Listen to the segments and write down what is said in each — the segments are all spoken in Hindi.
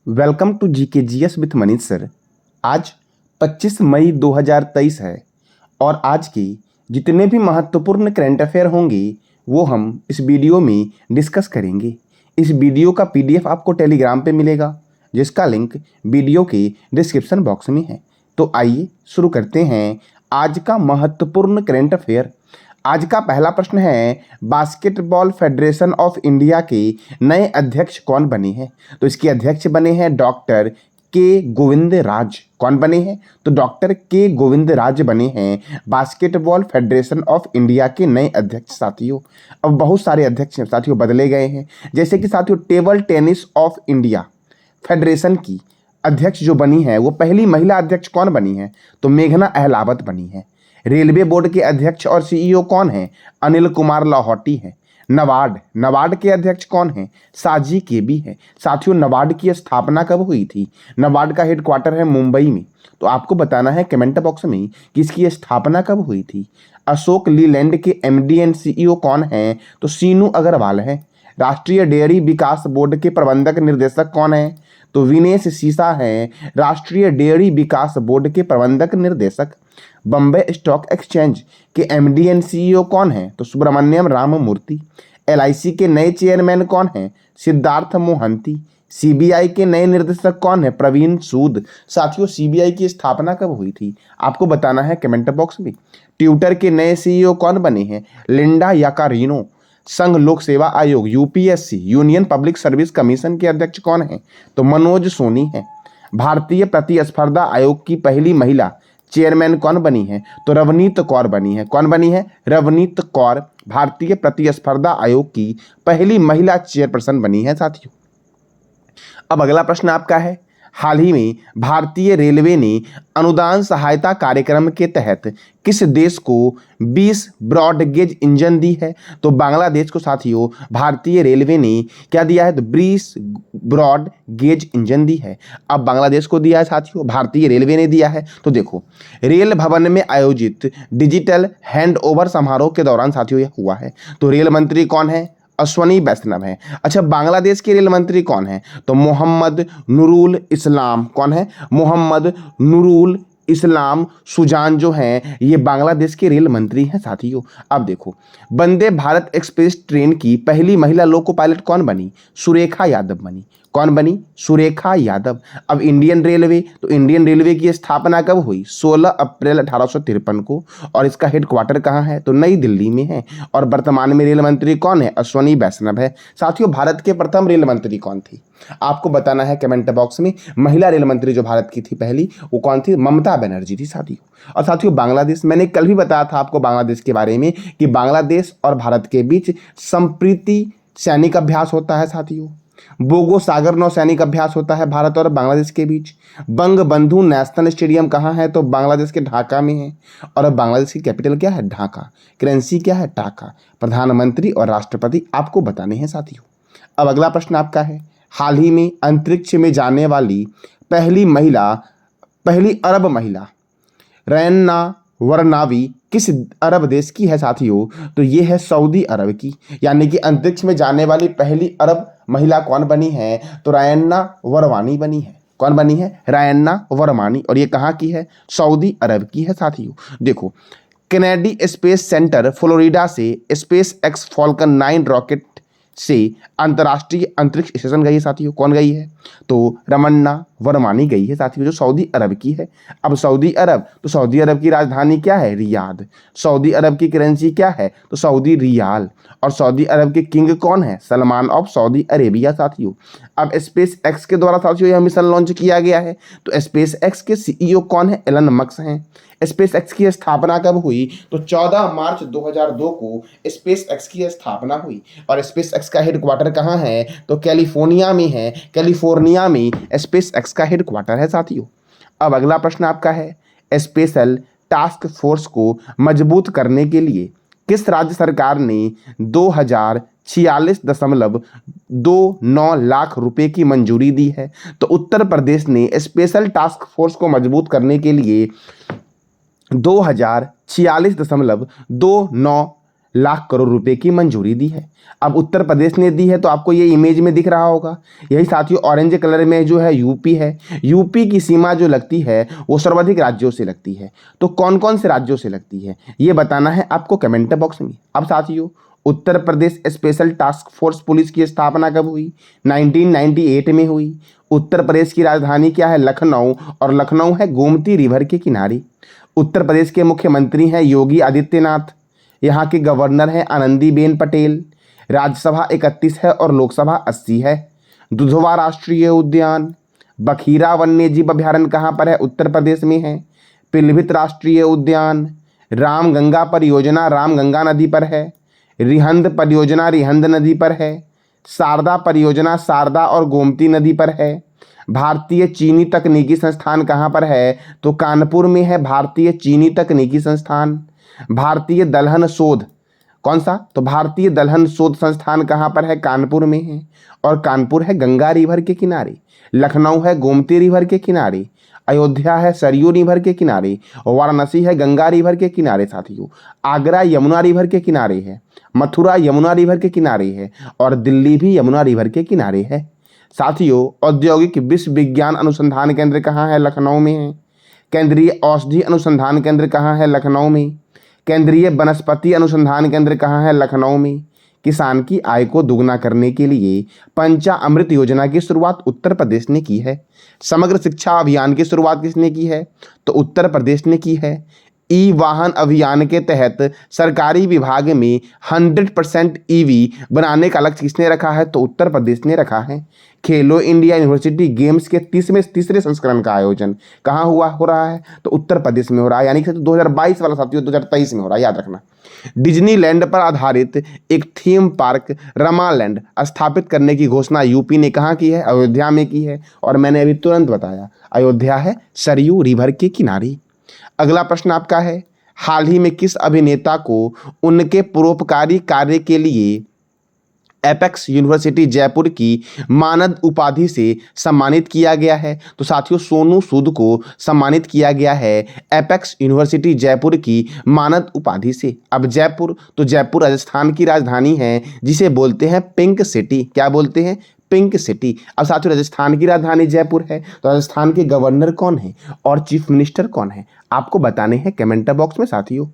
Welcome to GK GS with Manish sir. आज 25 मई 2023 है और आज की जितने भी महत्वपूर्ण करंट अफेयर होंगे वो हम इस वीडियो में डिस्कस करेंगे। इस वीडियो का पीडीएफ आपको टेलीग्राम पे मिलेगा जिसका लिंक वीडियो के डिस्क्रिप्शन बॉक्स में है। तो आइए शुरू करते हैं आज का महत्वपूर्ण करंट अफेयर। आज का पहला प्रश्न है, बास्केटबॉल फेडरेशन ऑफ इंडिया के नए अध्यक्ष कौन बने हैं? तो इसके अध्यक्ष बने हैं डॉक्टर के गोविंद राज। कौन बने हैं? तो डॉक्टर के गोविंद राज बने हैं बास्केटबॉल फेडरेशन ऑफ इंडिया के नए अध्यक्ष। साथियों अब बहुत सारे अध्यक्ष साथियों बदले गए हैं, जैसे कि साथियों table tennis of India federation की अध्यक्ष जो बनी है वो पहली महिला अध्यक्ष कौन बनी है? तो मेघना अहलावत बनी है। रेलवे बोर्ड के अध्यक्ष और सीईओ कौन हैं? अनिल कुमार लाहौटी हैं। नबार्ड के अध्यक्ष कौन हैं? साजी केबी है। साथियों नबार्ड की स्थापना कब हुई थी? नबार्ड का हेडक्वार्टर है मुंबई में। तो आपको बताना है कमेंट बॉक्स में कि इसकी स्थापना कब हुई थी। अशोक लीलैंड के एमडी एंड सीईओ कौन हैं? तो सीनू अग्रवाल हैं। राष्ट्रीय डेयरी विकास बोर्ड के प्रबंधक निर्देशक कौन हैं? तो विनेश सीसा हैं राष्ट्रीय डेयरी विकास बोर्ड के प्रबंधक निर्देशक। बम्बे स्टॉक एक्सचेंज के एमडी एंड सीईओ कौन हैं? तो सुब्रमण्यम राममूर्ति। एलआईसी के नए चेयरमैन कौन हैं? सिद्धार्थ मोहंती। सीबीआई के नए निर्देशक कौन है? प्रवीण सूद। साथियों सीबीआई की स्थापना कब हुई थी? आपको बताना है कमेंट बॉक्स में। ट्विटर के नए सीईओ कौन बने हैं? Linda Yaccarino. संघ लोक सेवा आयोग UPSC union public service commission के अध्यक्ष कौन हैं? तो मनोज सोनी हैं। भारतीय प्रतिस्पर्धा आयोग की पहली महिला चेयरमैन कौन बनी है? तो रवनीत कौर बनी है। कौन बनी है? रवनीत कौर भारतीय प्रतिस्पर्धा आयोग की पहली महिला चेयरपर्सन बनी है। साथियों अब अगला प्रश्न आपका है, हाल ही में भारतीय रेलवे ने अनुदान सहायता कार्यक्रम के तहत किस देश को 20 ब्रॉड गेज इंजन दी है? तो बांग्लादेश को साथियों भारतीय रेलवे ने क्या दिया है? तो 20 ब्रॉड गेज इंजन दी है। अब बांग्लादेश को दिया है साथियों, भारतीय रेलवे ने दिया है। तो देखो रेल भवन में आयोजित डिजिटल हैंड ओवर समारोह के दौरान साथियों यह हुआ है। तो रेल मंत्री कौन है? अश्वनी वैष्णव है। अच्छा बांग्लादेश के रेल मंत्री कौन है? तो मोहम्मद नूरुल इस्लाम। कौन है? मोहम्मद नूरुल इस्लाम सुजान जो हैं ये बांग्लादेश के रेल मंत्री हैं। साथियों अब देखो वंदे भारत एक्सप्रेस ट्रेन की पहली महिला लोको पायलट कौन बनी? सुरेखा यादव बनी। कौन बनी? सुरेखा यादव। अब इंडियन रेलवे की स्थापना कब हुई? 16 अप्रैल 1853 को। और इसका हेडक्वार्टर कहाँ है? तो नई दिल्ली में है। और वर्तमान में रेल मंत्री कौन है? अश्वनी वैष्णव है। साथियों भारत के प्रथम रेल मंत्री कौन थी? आपको बताना है कमेंट बॉक्स में। महिला रेल मंत्री जो भारत की थी पहली वो कौन थी? ममता बनर्जी थी। साथियों और साथियों बांग्लादेश, मैंने कल भी बताया था आपको बांग्लादेश के बारे में कि बांग्लादेश और भारत के बीच संप्रीति सैनिक अभ्यास होता है। साथियों बोगो सागर नौसैनिक अभ्यास होता है भारत और बांग्लादेश के बीच। बंग बंधु नेशनल स्टेडियम कहाँ है? तो बांग्लादेश के ढाका में है। और अब बांग्लादेश की कैपिटल क्या है? ढाका। करेंसी क्या है? टाका। प्रधानमंत्री और राष्ट्रपति आपको बताने हैं। साथियों अब अगला प्रश्न आपका है, हाल ही में अंतरिक्ष में जाने वाली पहली अरब महिला रैना वरनावी किस अरब देश की है? साथियों तो ये है सऊदी अरब की। यानी कि अंतरिक्ष में जाने वाली पहली अरब महिला कौन बनी है? तो रायन्ना वरवानी बनी है। कौन बनी है? रायन्ना वरवानी। और ये कहाँ की है? सऊदी अरब की है। साथियों देखो कैनेडी स्पेस सेंटर फ्लोरिडा से स्पेस एक्स फॉल्कन 9 रॉकेट से अंतर्राष्ट्रीय अंतरिक्ष स्टेशन गई है। साथियों कौन गई है? तो रमन्ना वरमानी गई है। साथियों जो सऊदी अरब की है। अब सऊदी अरब, तो सऊदी अरब की राजधानी क्या है? रियाद। सऊदी अरब की करेंसी क्या है? तो सऊदी रियाल। और सऊदी अरब के किंग कौन है? Salman of Saudi Arabia. साथियों अब स्पेस एक्स के द्वारा साथियों यह मिशन लॉन्च किया गया है। तो स्पेस एक्स के सीईओ कौन है? एलन मस्क हैं। स्पेस एक्स की स्थापना कब हुई? तो 14 मार्च 2002 को स्पेस एक्स की स्थापना हुई। और स्पेस एक्स का हेडक्वार्टर कहाँ है? तो कैलिफोर्निया में है। कैलिफोर्निया में स्पेस एक्स का हेडक्वार्टर है। साथियों अब अगला प्रश्न आपका है, स्पेशल टास्क फोर्स को मजबूत करने के लिए किस राज्य सरकार ने 2046.29 लाख रुपए की मंजूरी दी है? तो उत्तर प्रदेश ने स्पेशल टास्क फोर्स को मजबूत करने के लिए 2046.29 लाख करोड़ रुपए की मंजूरी दी है। अब उत्तर प्रदेश ने दी है तो आपको ये इमेज में दिख रहा होगा। यही साथियों ऑरेंज कलर में जो है यूपी है। यूपी की सीमा जो लगती है वो सर्वाधिक राज्यों से लगती है। तो कौन कौन से राज्यों से लगती है ये बताना है आपको कमेंट बॉक्स में। अब साथियों Uttar Pradesh special task force police की स्थापना कब हुई? 1998 में हुई। उत्तर प्रदेश की राजधानी क्या है? लखनऊ, और लखनऊ है गोमती रिवर के किनारे। उत्तर प्रदेश के मुख्यमंत्री हैं योगी आदित्यनाथ। यहाँ के गवर्नर हैं आनंदीबेन पटेल। राज्यसभा 31 है और लोकसभा 80 है। दुधवा राष्ट्रीय उद्यान, बखीरा वन्यजीव अभ्यारण्य कहाँ पर है? उत्तर प्रदेश में है। पिलभित राष्ट्रीय उद्यान, रामगंगा परियोजना रामगंगा नदी पर है। रिहंद परियोजना रिहंद नदी पर है। शारदा परियोजना शारदा और गोमती नदी पर है। भारतीय चीनी तकनीकी संस्थान कहाँ पर है? तो कानपुर में है भारतीय चीनी तकनीकी संस्थान। भारतीय दलहन शोध कौन सा? तो भारतीय दलहन शोध संस्थान कहाँ पर है? कानपुर में है। और कानपुर है गंगा रिवर के किनारे। लखनऊ है गोमती रिवर के किनारे। अयोध्या है सरयू रिवर के किनारे। वाराणसी है गंगा रिवर के किनारे साथियों। आगरा यमुना रिवर के किनारे है। मथुरा यमुना रिवर के किनारे है। और दिल्ली भी यमुना रिवर के किनारे है। साथियों औद्योगिक विश्वविज्ञान अनुसंधान केंद्र कहाँ है? लखनऊ में है। केंद्रीय औषधि अनुसंधान केंद्र कहाँ है? लखनऊ में। केंद्रीय वनस्पति अनुसंधान केंद्र कहाँ है? लखनऊ में। किसान की आय को दुगना करने के लिए पंचामृत योजना की शुरुआत उत्तर प्रदेश ने की है। समग्र शिक्षा अभियान की शुरुआत किसने की है? तो उत्तर प्रदेश ने की है। ई वाहन अभियान के तहत सरकारी विभाग में 100% ईवी बनाने का लक्ष्य किसने रखा है? तो उत्तर प्रदेश ने रखा है। खेलो इंडिया यूनिवर्सिटी गेम्स के तीसरे संस्करण का आयोजन कहाँ हो रहा है? तो उत्तर प्रदेश में हो रहा है। यानी कि 2022 वाला साथियों 2023 में हो रहा है, याद रखना। डिज्नीलैंड पर आधारित एक थीम पार्क रमालैंड स्थापित करने की घोषणा यूपी ने कहाँ की है? अयोध्या में की है। और मैंने अभी तुरंत बताया अयोध्या है सरयू रिवर के किनारे। अगला प्रश्न आपका है, हाल ही में किस अभिनेता को उनके परोपकारी कार्य के लिए एपेक्स यूनिवर्सिटी जयपुर की मानद उपाधि से सम्मानित किया गया है? तो साथियों सोनू सूद को सम्मानित किया गया है एपेक्स यूनिवर्सिटी जयपुर की मानद उपाधि से। अब जयपुर, तो जयपुर राजस्थान की राजधानी है जिसे बोलते हैं पिंक सिटी। क्या बोलते हैं? Pink city. अब साथियों राजस्थान की राजधानी जयपुर है, तो राजस्थान के गवर्नर कौन है और चीफ मिनिस्टर कौन है आपको बताने हैं कमेंट बॉक्स में साथियों।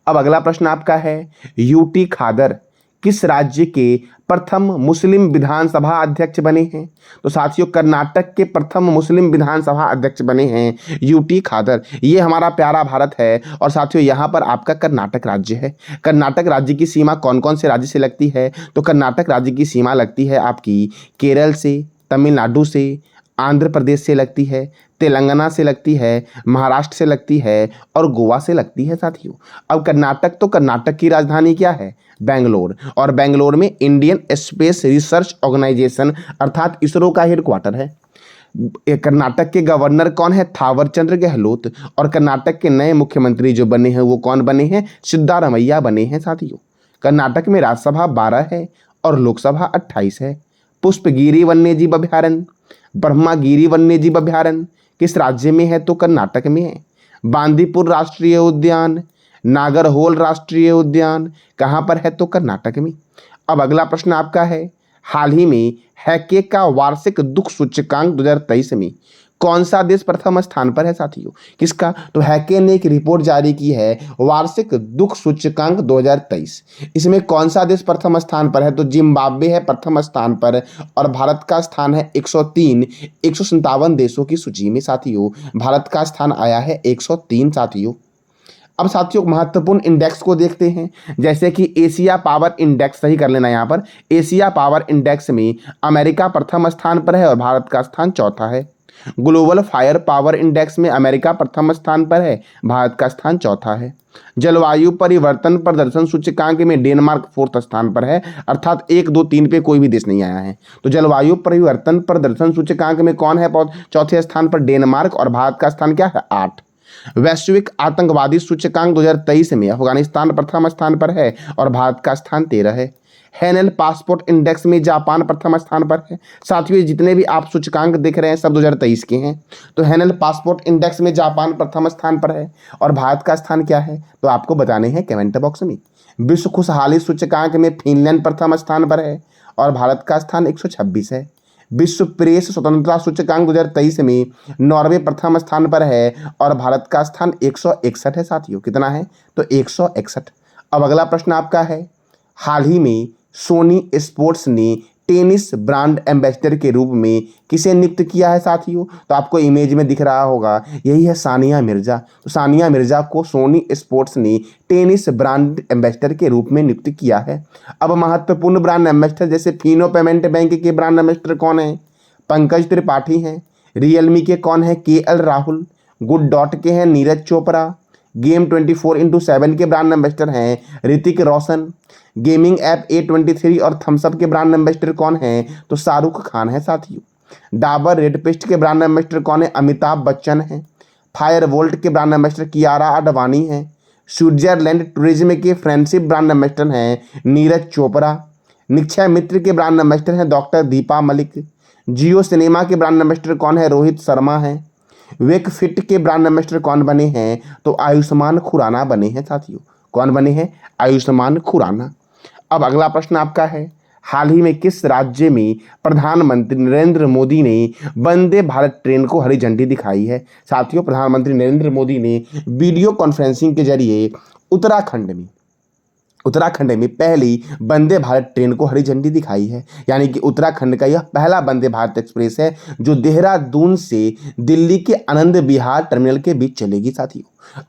अब अगला प्रश्न आपका है, यूटी खादर किस राज्य के प्रथम मुस्लिम विधानसभा अध्यक्ष बने हैं? तो साथियों कर्नाटक के प्रथम मुस्लिम विधानसभा अध्यक्ष बने हैं यूटी खादर। ये हमारा प्यारा भारत है और साथियों यहाँ पर आपका कर्नाटक राज्य है। कर्नाटक राज्य की सीमा कौन कौन से राज्य से लगती है? तो कर्नाटक राज्य की सीमा लगती है आपकी केरल से, तमिलनाडु से, आंध्र प्रदेश से लगती है, तेलंगाना से लगती है, महाराष्ट्र से लगती है और गोवा से लगती है साथियों। अब कर्नाटक, तो कर्नाटक की राजधानी क्या है? बेंगलोर। और बेंगलोर में इंडियन स्पेस रिसर्च ऑर्गेनाइजेशन अर्थात इसरो का हेडक्वार्टर है। कर्नाटक के गवर्नर कौन है? थावरचंद्र गहलोत। और कर्नाटक के नए मुख्यमंत्री जो बने हैं वो कौन बने हैं? सिद्धारमैया बने हैं साथियों। कर्नाटक में राज्यसभा 12 है और लोकसभा 28 है। पुष्पगिरी वन्यजीव अभ्यारण्य, ब्रह्मागिरी वन्यजीव अभ्यारण्य किस राज्य में है? तो कर्नाटक में है। बांदीपुर राष्ट्रीय उद्यान, नागरहोल राष्ट्रीय उद्यान कहाँ पर है? तो कर्नाटक में। अब अगला प्रश्न आपका है, हाल ही में हैके का वार्षिक दुख सूचकांक 2023 में कौन सा देश प्रथम स्थान पर है साथियों? किसका? तो हैके ने एक रिपोर्ट जारी की है वार्षिक दुख सूचकांक 2023। इसमें कौन सा देश प्रथम स्थान पर है? तो जिम्बाब्वे है प्रथम स्थान पर और भारत का स्थान है 103। 157 देशों की सूची में साथियों भारत का स्थान आया है 103 साथियों। अब साथियों महत्वपूर्ण इंडेक्स को देखते हैं, जैसे कि एशिया पावर इंडेक्स, सही कर लेना यहाँ पर। एशिया पावर इंडेक्स में अमेरिका प्रथम स्थान पर है और भारत का स्थान चौथा है। ग्लोबल फायर पावर इंडेक्स में अमेरिका प्रथम स्थान पर है, भारत का स्थान चौथा है। जलवायु परिवर्तन प्रदर्शन सूचकांक में डेनमार्क 4th स्थान पर है, अर्थात 1, 2, 3 पे कोई भी देश नहीं आया है। तो जलवायु परिवर्तन प्रदर्शन सूचकांक में कौन है चौथे स्थान पर? डेनमार्क। और भारत का स्थान क्या है? 8। वैश्विक आतंकवादी सूचकांक 2023 में अफगानिस्तान प्रथम स्थान पर है और भारत का स्थान 13 है। हैनल पासपोर्ट इंडेक्स में जापान प्रथम स्थान पर है। साथियों, जितने भी आप सूचकांक देख रहे हैं सब 2023 के हैं। तो हैनल पासपोर्ट इंडेक्स में जापान प्रथम स्थान पर है और भारत का स्थान क्या है तो आपको बताने हैं कमेंट बॉक्स में। विश्व खुशहाली सूचकांक में फिनलैंड प्रथम स्थान पर है और भारत का स्थान 126 है। विश्व प्रेस स्वतंत्रता सूचकांक 2023 में नॉर्वे प्रथम स्थान पर है और भारत का स्थान 161 है। साथियों, कितना है तो 161। अब अगला प्रश्न आपका है, हाल ही में सोनी स्पोर्ट्स ने टेनिस ब्रांड एम्बेसडर के रूप में किसे नियुक्त किया है। साथियों, तो आपको इमेज में दिख रहा होगा, यही है सानिया मिर्जा। तो सानिया मिर्जा को सोनी स्पोर्ट्स ने टेनिस ब्रांड एम्बेसडर के रूप में नियुक्त किया है। अब महत्वपूर्ण ब्रांड एम्बेसडर जैसे फिनो पेमेंट बैंक के ब्रांड एम्बेसडर कौन है, पंकज त्रिपाठी हैं। रियलमी के कौन है, KL राहुल। गुड डॉट के हैं नीरज चोपड़ा। गेम 24x7 के ब्रांड एम्बेसडर हैं Hrithik Roshan. Gaming app A23 और थम्सअप के ब्रांड एम्बेसडर कौन हैं तो शाहरुख खान है। साथियों, डाबर रेड पेस्ट के ब्रांड एम्बेसडर कौन है, अमिताभ बच्चन हैं। फायर वोल्ट के ब्रांड एम्बेसडर कियारा आडवाणी हैं। स्विट्जरलैंड टूरिज्म के फ्रेंडशिप ब्रांड एम्बेसडर हैं नीरज चोपड़ा। निक्षय मित्र के ब्रांड एम्बेसडर हैं डॉक्टर दीपा मलिक। जियो सिनेमा के ब्रांड एम्बेसडर कौन है, रोहित शर्मा हैं। वेक फिट के ब्रांड एम्बेसडर कौन बने हैं तो आयुष्मान खुराना बने हैं। साथियों, कौन बने हैं, आयुष्मान खुराना। अब अगला प्रश्न आपका है, हाल ही में किस राज्य में प्रधानमंत्री नरेंद्र मोदी ने वंदे भारत ट्रेन को हरी झंडी दिखाई है। साथियों, प्रधानमंत्री नरेंद्र मोदी ने वीडियो कॉन्फ्रेंसिंग के जरिए उत्तराखंड में पहली वंदे भारत ट्रेन को हरी झंडी दिखाई है। यानी कि उत्तराखंड का यह पहला वंदे भारत एक्सप्रेस है जो देहरादून से दिल्ली के आनंद विहार टर्मिनल के बीच चलेगी। साथियों,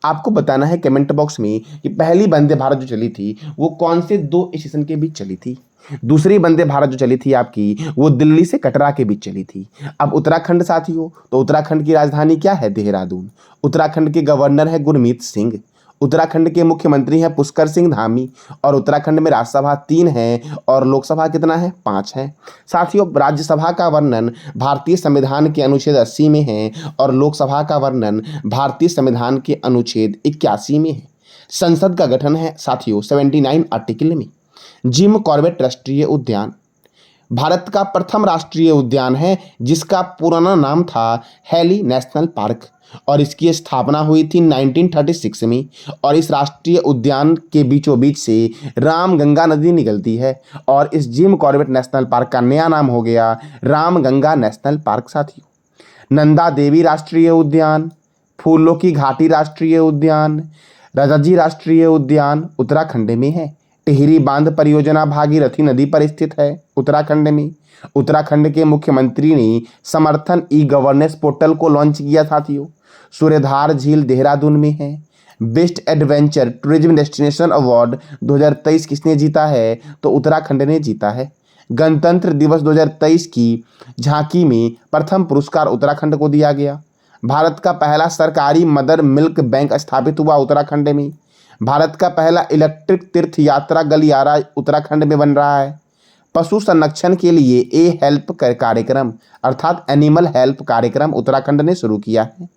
आपको बताना है कमेंट बॉक्स में कि पहली वंदे भारत जो चली थी वो कौन से 2 स्टेशन के बीच चली थी। दूसरी वंदे भारत जो चली थी आपकी वो दिल्ली से कटरा के बीच चली थी। अब उत्तराखंड साथियों, तो उत्तराखंड की राजधानी क्या है, देहरादून। उत्तराखंड के गवर्नर है गुरमीत सिंह। उत्तराखंड के मुख्यमंत्री हैं पुष्कर सिंह धामी। और उत्तराखंड में राज्यसभा 3 है और लोकसभा कितना है, 5 है। साथियों, राज्यसभा का वर्णन भारतीय संविधान के अनुच्छेद 80 में है और लोकसभा का वर्णन भारतीय संविधान के अनुच्छेद 81 में है। संसद का गठन है साथियों 79 आर्टिकल में। जिम कॉर्बेट राष्ट्रीय उद्यान भारत का प्रथम राष्ट्रीय उद्यान है जिसका पुराना नाम था हैली नेशनल पार्क और इसकी स्थापना हुई थी 1936 में। और इस राष्ट्रीय उद्यान के बीचों बीच से रामगंगा नदी निकलती है और इस जिम कॉर्बेट नेशनल पार्क का नया नाम हो गया रामगंगा नेशनल पार्क। साथियों, नंदा देवी राष्ट्रीय उद्यान, फूलों की घाटी राष्ट्रीय उद्यान, राजाजी राष्ट्रीय उद्यान उत्तराखंड में है। टिहरी बांध परियोजना भागीरथी नदी पर स्थित है उत्तराखंड में। उत्तराखंड के मुख्यमंत्री ने समर्थन ई-गवर्नेंस पोर्टल को लॉन्च किया। साथियों, सूर्यधार झील देहरादून में है। Best adventure tourism destination award 2023 किसने जीता है तो उत्तराखंड ने जीता है। गणतंत्र दिवस 2023 की झांकी में प्रथम पुरस्कार उत्तराखंड को दिया गया। भारत का पहला सरकारी मदर मिल्क बैंक स्थापित हुआ उत्तराखंड में। भारत का पहला इलेक्ट्रिक तीर्थ यात्रा गलियारा उत्तराखंड में बन रहा है। पशु संरक्षण के लिए हेल्प कार्यक्रम अर्थात एनिमल हेल्प कार्यक्रम उत्तराखंड ने शुरू किया है।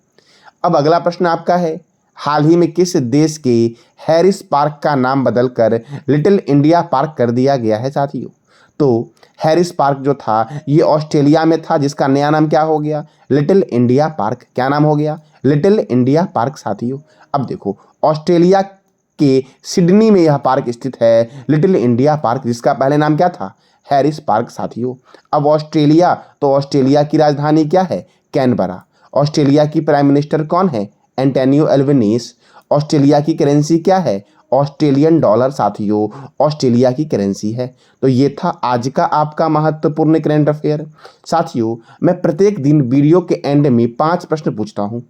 अब अगला प्रश्न आपका है, हाल ही में किस देश के हैरिस पार्क का नाम बदलकर लिटिल इंडिया पार्क कर दिया गया है। साथियों, तो हैरिस पार्क जो था ये ऑस्ट्रेलिया में था जिसका नया नाम क्या हो गया, लिटिल इंडिया पार्क। क्या नाम हो गया, लिटिल इंडिया पार्क। साथियों, अब देखो ऑस्ट्रेलिया के सिडनी में यह पार्क स्थित है लिटिल इंडिया पार्क जिसका पहले नाम क्या था, हैरिस पार्क। साथियों, अब ऑस्ट्रेलिया, तो ऑस्ट्रेलिया की राजधानी क्या है, कैनबरा। ऑस्ट्रेलिया की प्राइम मिनिस्टर कौन है, एंटोनियो एल्बनीज। ऑस्ट्रेलिया की करेंसी क्या है, ऑस्ट्रेलियन डॉलर। साथियों, ऑस्ट्रेलिया की करेंसी है। तो ये था आज का आपका महत्वपूर्ण करंट अफेयर। साथियों, मैं प्रत्येक दिन वीडियो के एंड में 5 प्रश्न पूछता हूँ।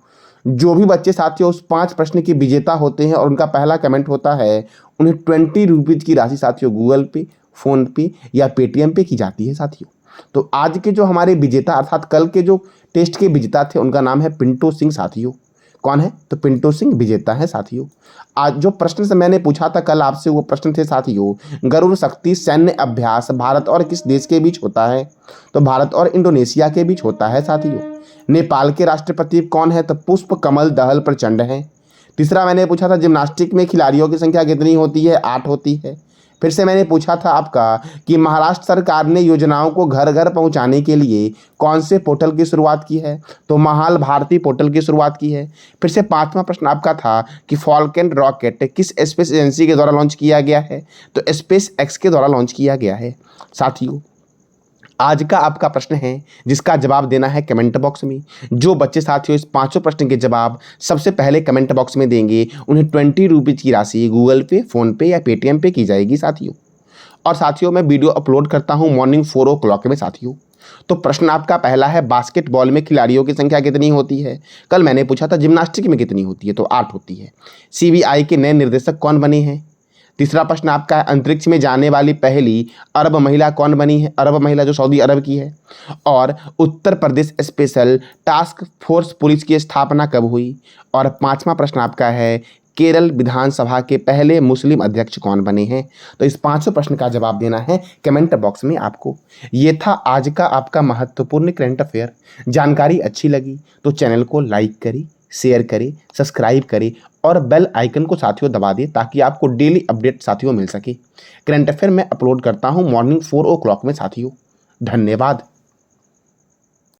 जो भी बच्चे साथियों उस 5 प्रश्न के विजेता होते हैं और उनका पहला कमेंट होता है उन्हें 20 रुपीज़ की राशि साथियों गूगल पे, फ़ोन पे या पेटीएम पे की जाती है। साथियों, तो आज के जो हमारे विजेता अर्थात कल के जो टेस्ट के विजेता थे उनका नाम है पिंटू सिंह। साथियों, कौन है तो पिंटू सिंह विजेता है। साथियों, आज जो प्रश्न से मैंने पूछा था कल आपसे वो प्रश्न थे साथियों, गरुड़ शक्ति सैन्य अभ्यास भारत और किस देश के बीच होता है तो भारत और इंडोनेशिया के बीच होता है। साथियों, नेपाल के राष्ट्रपति कौन है तो पुष्प कमल दहल प्रचंड हैं। तीसरा मैंने पूछा था जिम्नास्टिक में खिलाड़ियों की संख्या कितनी होती है, 8 होती है। फिर से मैंने पूछा था आपका कि महाराष्ट्र सरकार ने योजनाओं को घर घर पहुंचाने के लिए कौन से पोर्टल की शुरुआत की है, तो महाल भारती पोर्टल की शुरुआत की है। फिर से पांचवा प्रश्न आपका था कि फॉल्कन रॉकेट किस स्पेस एजेंसी के द्वारा लॉन्च किया गया है, तो स्पेस एक्स के द्वारा लॉन्च किया गया है। साथियों, आज का आपका प्रश्न है जिसका जवाब देना है कमेंट बॉक्स में। जो बच्चे साथियों इस पांचों प्रश्न के जवाब सबसे पहले कमेंट बॉक्स में देंगे उन्हें 20 रुपीज़ की राशि गूगल पे, फ़ोनपे या पेटीएम पे की जाएगी साथियों। और साथियों, मैं वीडियो अपलोड करता हूं मॉर्निंग 4 o'clock में साथियों। तो प्रश्न आपका पहला है, बास्केटबॉल में खिलाड़ियों की संख्या कितनी होती है? कल मैंने पूछा था जिम्नास्टिक में कितनी होती है, तो 8 होती है। सीबीआई के नए निर्देशक कौन बने हैं? तीसरा प्रश्न आपका है, अंतरिक्ष में जाने वाली पहली अरब महिला कौन बनी है? अरब महिला जो सऊदी अरब की है। और Uttar Pradesh special task force police की स्थापना कब हुई? और पांचवा प्रश्न आपका है, केरल विधानसभा के पहले मुस्लिम अध्यक्ष कौन बने हैं? तो इस पांचों प्रश्न का जवाब देना है कमेंट बॉक्स में आपको। ये था आज का आपका महत्वपूर्ण करंट अफेयर। जानकारी अच्छी लगी तो चैनल को लाइक करें, शेयर करें, सब्सक्राइब करें और बेल आइकन को साथियों दबा दें ताकि आपको डेली अपडेट साथियों मिल सके। करंट अफेयर मैं अपलोड करता हूं मॉर्निंग 4 o'clock में साथियों। धन्यवाद।